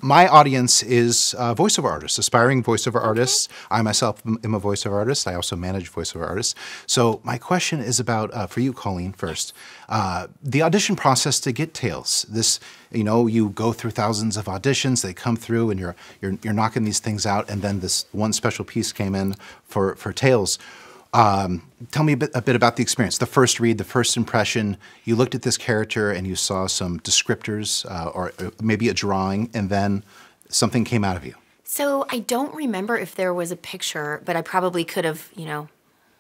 my audience is voiceover artists, aspiring voiceover artists. I myself am a voiceover artist. I also manage voiceover artists. So my question is about, for you, Colleen, first, the audition process to get Tales. This, you know, you go through thousands of auditions, they come through, and you're knocking these things out, and then this one special piece came in for Tales. Tell me a bit about the experience, the first read, the first impression. You looked at this character and you saw some descriptors or maybe a drawing, and then something came out of you. So I don't remember if there was a picture, but I probably could have, you know,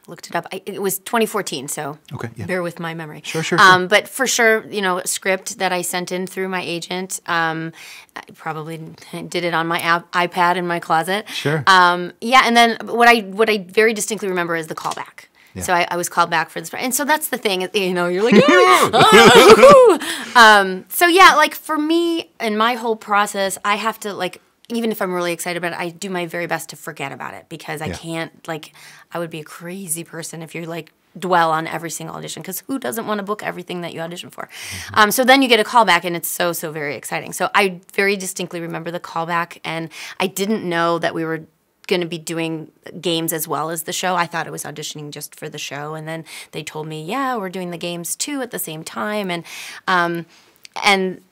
looked it up. It was 2014, so okay, yeah. Bear with my memory. Sure. But for sure, you know, a script that I sent in through my agent. I probably did it on my iPad in my closet. Sure. Yeah, and then what I very distinctly remember is the callback. Yeah. So I was called back for this, and so that's the thing. You know, you're like, so yeah, like for me in my whole process, I have to like. Even if I'm really excited about it, I do my very best to forget about it because I can't, like, I would be a crazy person if you like, dwell on every single audition because who doesn't want to book everything that you audition for? Mm-hmm. So then you get a callback and it's so very exciting. So I very distinctly remember the callback, and I didn't know that we were going to be doing games as well as the show. I thought it was auditioning just for the show, and then they told me, yeah, we're doing the games too at the same time, and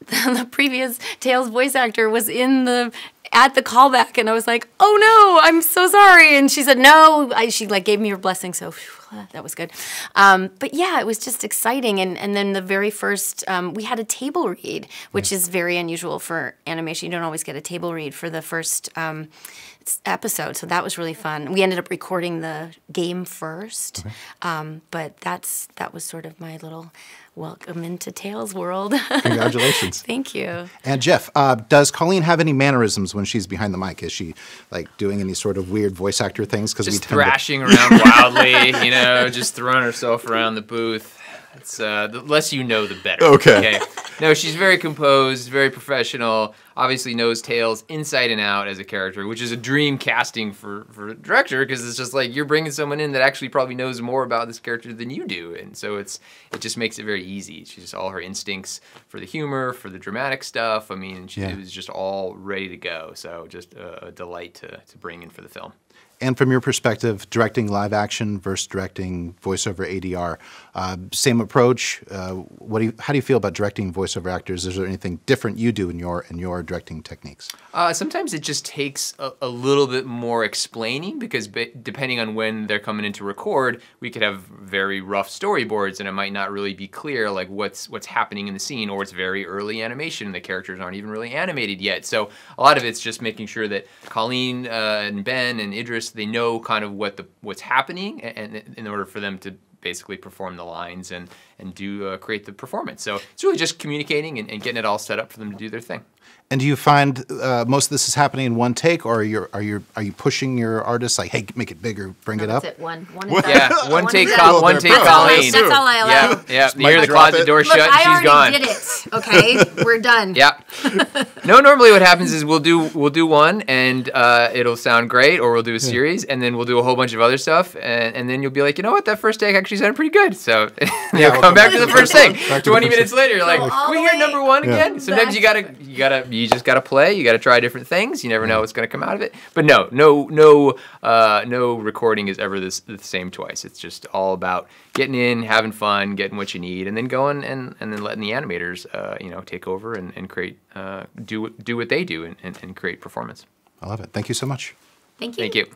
the previous Tales voice actor was at the callback, and I was like, oh no, I'm so sorry. And she said, no, she like gave me her blessing, so whew, that was good. But yeah, it was just exciting. And then the very first, we had a table read, which is very unusual for animation. You don't always get a table read for the first episode, so that was really fun. We ended up recording the game first, but that was sort of my little welcome into Tales world. Congratulations. Thank you. And Jeff, does Colleen have any mannerisms when she's behind the mic? Is she like doing any sort of weird voice actor things? Because just thrashing around wildly, you know, just throwing herself around the booth. It's the less you know, the better. Okay. No, she's very composed, very professional. Obviously knows Tales inside and out as a character, which is a dream casting for a director because it's just like you're bringing someone in that actually probably knows more about this character than you do, and so it just makes it very easy. She's just all her instincts for the humor, for the dramatic stuff. I mean, it was just all ready to go. So just a delight to bring in for the film. And from your perspective, directing live action versus directing voiceover ADR, same approach. How do you feel about directing voiceover actors? Is there anything different you do in your directing techniques? Sometimes it just takes a little bit more explaining because depending on when they're coming in to record, we could have very rough storyboards and it might not really be clear like what's happening in the scene, or it's very early animation and the characters aren't even really animated yet. So a lot of it's just making sure that Colleen and Ben and Idris, they know kind of what's happening, and in order for them to basically perform the lines and create the performance. So it's really just communicating and getting it all set up for them to do their thing. And do you find most of this is happening in one take, or are you pushing your artists like, hey, make it bigger, bring it up? That's it. One take, Colleen. That's all I allow. Yeah. You hear the closet door shut, and she's gone. I already did it. Okay, we're done. Yeah. No, normally what happens is we'll do one, and it'll sound great, or we'll do a series, and then we'll do a whole bunch of other stuff, and then you'll be like, you know what, that first take actually sounded pretty good. So you'll come back to the first take. 20 minutes later, you're like, can we hear number one again? Sometimes you just gotta play. You gotta try different things. You never know what's gonna come out of it. But no recording is ever the same twice. It's just all about getting in, having fun, getting what you need, and then going and then letting the animators take over and create do what they do and create performance. I love it. Thank you so much. Thank you. Thank you.